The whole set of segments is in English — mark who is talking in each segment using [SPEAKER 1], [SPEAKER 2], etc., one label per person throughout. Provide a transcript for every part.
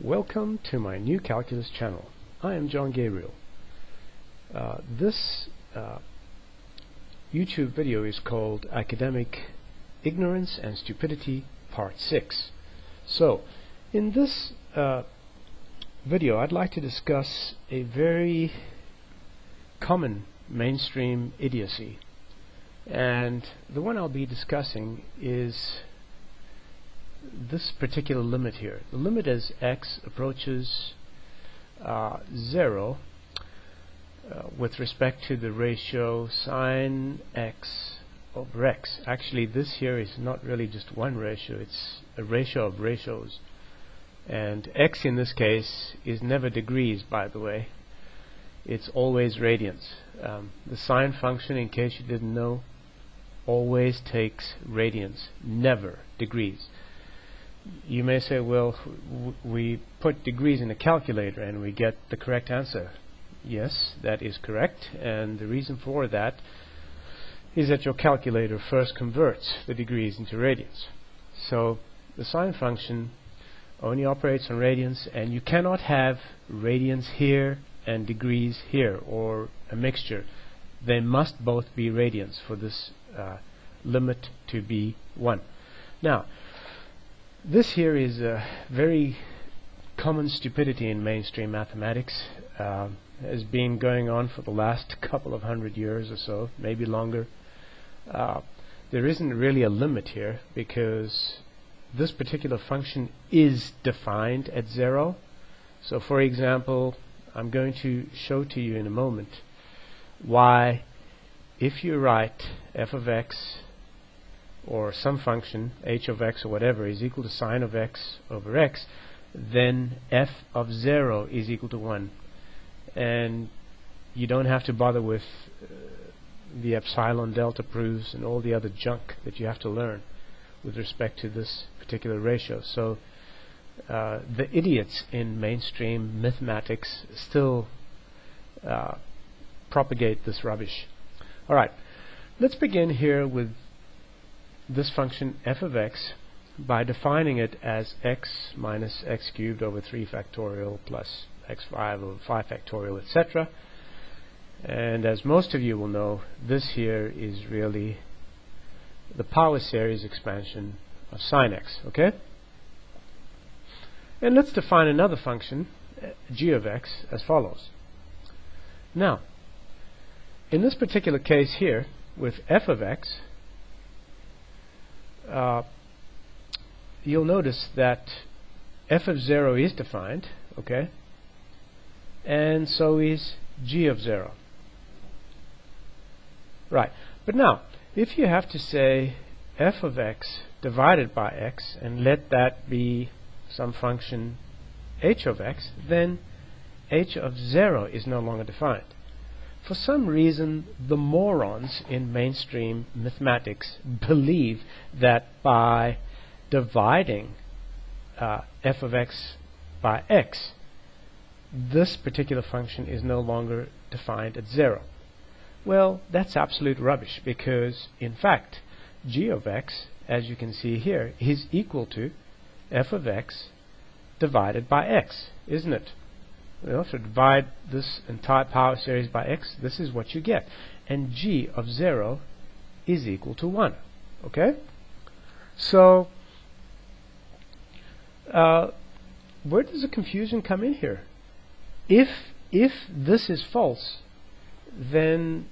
[SPEAKER 1] Welcome to my new calculus channel. I am John Gabriel. This YouTube video is called Academic Ignorance and Stupidity Part 6. So, in this video I'd like to discuss a very common mainstream idiocy. And the one I'll be discussing is this particular limit here. The limit as x approaches 0 with respect to the ratio sine x over x. Actually, this here is not really just one ratio, it's a ratio of ratios. And x in this case is never degrees, by the way. It's always radians. The sine function, in case you didn't know, always takes radians, never degrees. You may say, well, we put degrees in a calculator and we get the correct answer. Yes, that is correct, and the reason for that is that your calculator first converts the degrees into radians. So the sine function only operates on radians, and you cannot have radians here and degrees here, or a mixture. They must both be radians for this limit to be 1. Now, this here is a very common stupidity in mainstream mathematics. Has been going on for the last couple of 100 years or so, maybe longer. There isn't really a limit here because this particular function is defined at 0. So for example, I'm going to show to you in a moment why if you write f of x or some function, h of x or whatever, is equal to sine of x over x, then f of 0 is equal to 1. And you don't have to bother with the epsilon delta proofs and all the other junk that you have to learn with respect to this particular ratio. So the idiots in mainstream mathematics still propagate this rubbish. Alright, let's begin here with this function f of x by defining it as x minus x cubed over 3 factorial plus x5 over 5 factorial, etc. And as most of you will know, this here is really the power series expansion of sine x, okay? And let's define another function, g of x, as follows. Now, in this particular case here, with f of x, you'll notice that f of 0 is defined, okay, and so is g of 0. Right, but now if you have to say f of x divided by x and let that be some function h of x, then h of 0 is no longer defined. For some reason, the morons in mainstream mathematics believe that by dividing f of x by x, this particular function is no longer defined at 0. Well, that's absolute rubbish, because in fact g of x, as you can see here, is equal to f of x divided by x, isn't it? Well, if you divide this entire power series by x, this is what you get. And g of 0 is equal to 1. Okay? So, where does the confusion come in here? If this is false, then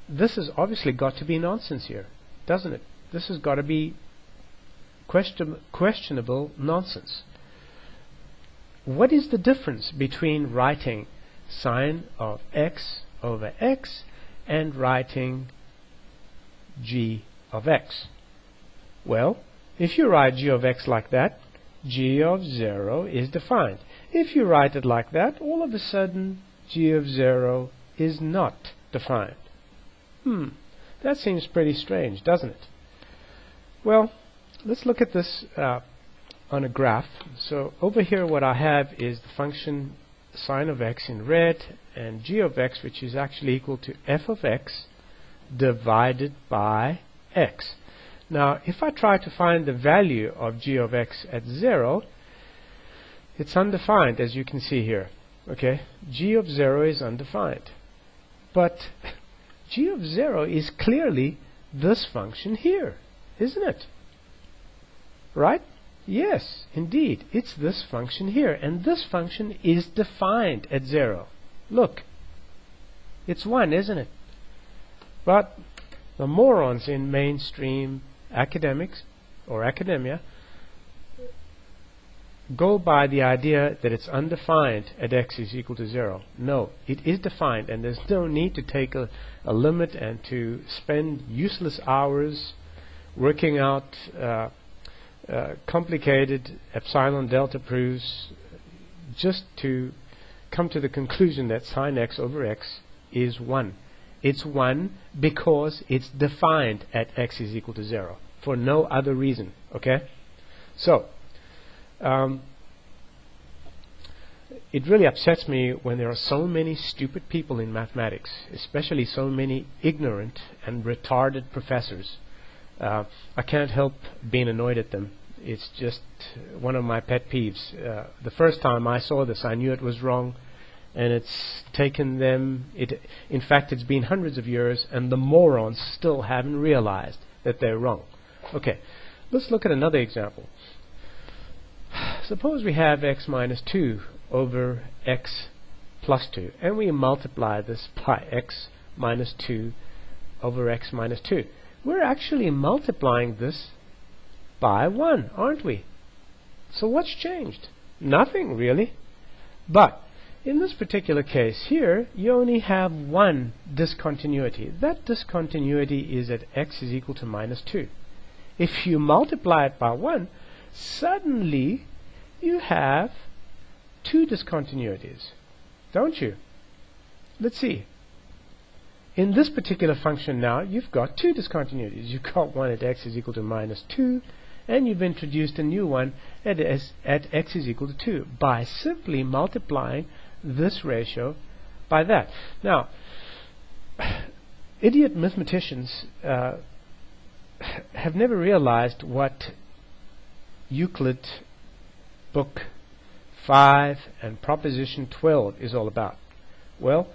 [SPEAKER 1] this has obviously got to be nonsense here, doesn't it? This has got to be questionable nonsense. What is the difference between writing sine of x over x and writing g of x? Well, if you write g of x like that, g of 0 is defined. If you write it like that, all of a sudden g of 0 is not defined. That seems pretty strange, doesn't it? Well, let's look at this on a graph. So over here what I have is the function sine of x in red and g of x, which is actually equal to f of x divided by x. Now if I try to find the value of g of x at 0, It's undefined, as you can see here. Okay, g of 0 is undefined. But g of 0 is clearly this function here, isn't it? Right? Yes, indeed, it's this function here. And this function is defined at 0. Look, it's 1, isn't it? But the morons in mainstream academics or academia go by the idea that it's undefined at x is equal to 0. No, it is defined, and there's no need to take a limit and to spend useless hours working out complicated epsilon delta proofs just to come to the conclusion that sine x over x is 1. It's 1 because it's defined at x is equal to 0, for no other reason. Okay? So, it really upsets me when there are so many stupid people in mathematics, especially so many ignorant and retarded professors. I can't help being annoyed at them. It's just one of my pet peeves. The first time I saw this, I knew it was wrong, and it's taken them, in fact, it's been hundreds of years, and the morons still haven't realized that they're wrong. Okay, let's look at another example. Suppose we have x minus 2 over x plus 2, and we multiply this by x minus 2 over x minus 2. We're actually multiplying this by 1, aren't we? So what's changed? Nothing, really. But in this particular case here, you only have one discontinuity. That discontinuity is at x is equal to minus 2. If you multiply it by 1, suddenly you have two discontinuities, don't you? Let's see. In this particular function now, you've got two discontinuities. You've got one at x is equal to minus 2, and you've introduced a new one at x is equal to 2 by simply multiplying this ratio by that. Now, idiot mathematicians have never realized what Euclid Book 5 and Proposition 12 is all about. Well,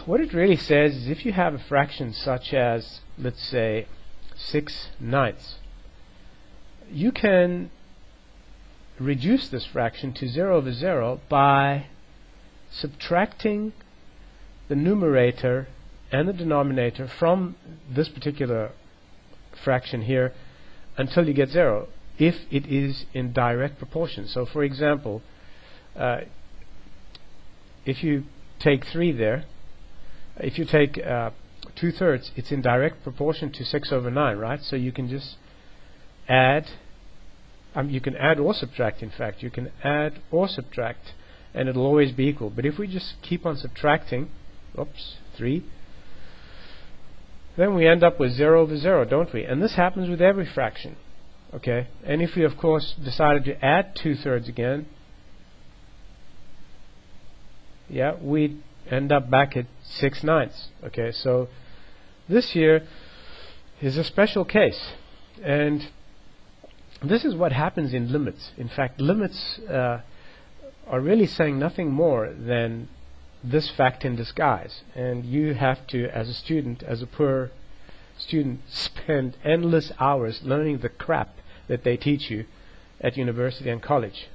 [SPEAKER 1] what it really says is if you have a fraction such as, let's say, 6/9, you can reduce this fraction to 0 over 0 by subtracting the numerator and the denominator from this particular fraction here until you get 0, if it is in direct proportion. So, for example, if you take 3 there, if you take 2/3, it's in direct proportion to 6 over 9, right? So you can just add, you can add or subtract, in fact. You can add or subtract, and it'll always be equal. But if we just keep on subtracting, 3, then we end up with 0 over 0, don't we? And this happens with every fraction. Okay, and if we of course decided to add 2/3 again, yeah, we'd end up back at 6/9. Okay, so this here is a special case, and this is what happens in limits. In fact, limits are really saying nothing more than this fact in disguise, and you have to, as a student, as a poor student, spend endless hours learning the crap that they teach you at university and college.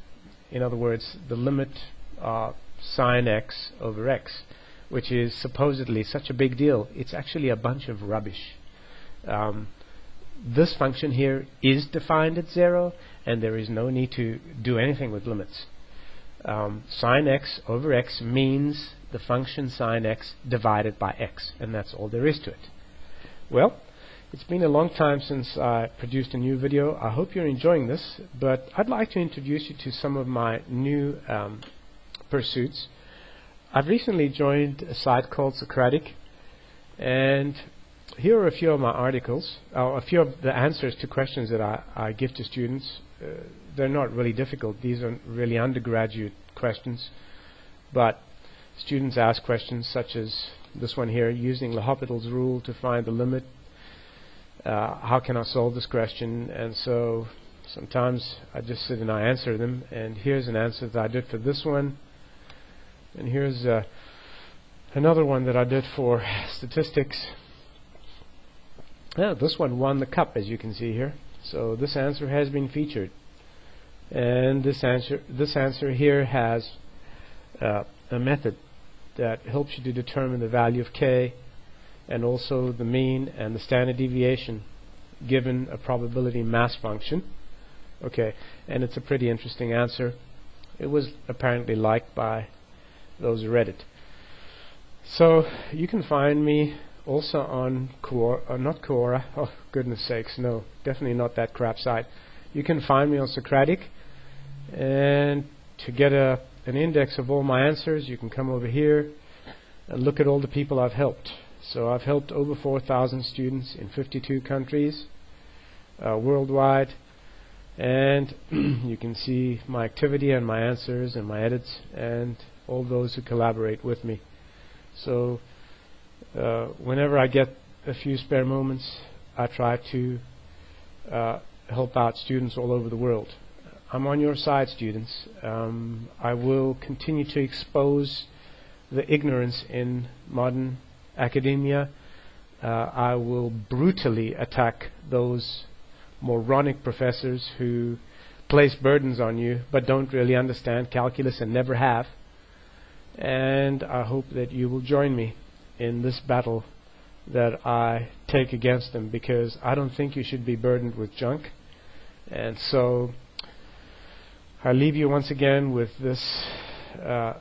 [SPEAKER 1] In other words, the limit of sine x over x, which is supposedly such a big deal. It's actually a bunch of rubbish. This function here is defined at 0, and there is no need to do anything with limits. Sine x over x means the function sine x divided by x, and that's all there is to it. Well, it's been a long time since I produced a new video. I hope you're enjoying this, but I'd like to introduce you to some of my new pursuits. I've recently joined a site called Socratic, and here are a few of my articles, a few of the answers to questions that I give to students. They're not really difficult. These are really undergraduate questions, but students ask questions such as this one here: using L'Hopital's rule to find the limit. How can I solve this question? And so Sometimes I just sit and I answer them, and here's an answer that I did for this one, and here's another one that I did for statistics. This one won the cup, as you can see here. So this answer has been featured, and this answer here has a method that helps you to determine the value of k, and also the mean and the standard deviation given a probability mass function. Okay, and it's a pretty interesting answer. It was apparently liked by those who read it. So you can find me also on not Quora, oh goodness sakes, no, definitely not that crap site. You can find me on Socratic, and to get an index of all my answers, you can come over here and look at all the people I've helped. So I've helped over 4,000 students in 52 countries worldwide, and you can see my activity and my answers and my edits and all those who collaborate with me. So whenever I get a few spare moments, I try to help out students all over the world. I'm on your side, students. I will continue to expose the ignorance in modern academia. I will brutally attack those moronic professors who place burdens on you but don't really understand calculus and never have. And I hope that you will join me in this battle that I take against them, because I don't think you should be burdened with junk. And so I leave you once again with this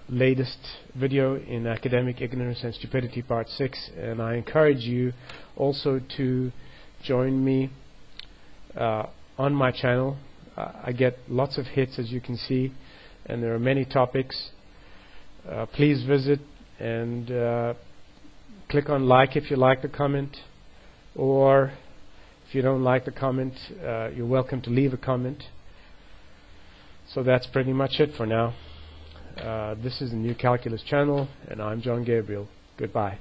[SPEAKER 1] latest video in Academic Ignorance and Stupidity Part 6, and I encourage you also to join me on my channel. I get lots of hits, as you can see, and there are many topics. Please visit and click on like if you like the comment, or if you don't like the comment, you're welcome to leave a comment. So that's pretty much it for now. This is the New Calculus channel, and I'm John Gabriel. Goodbye.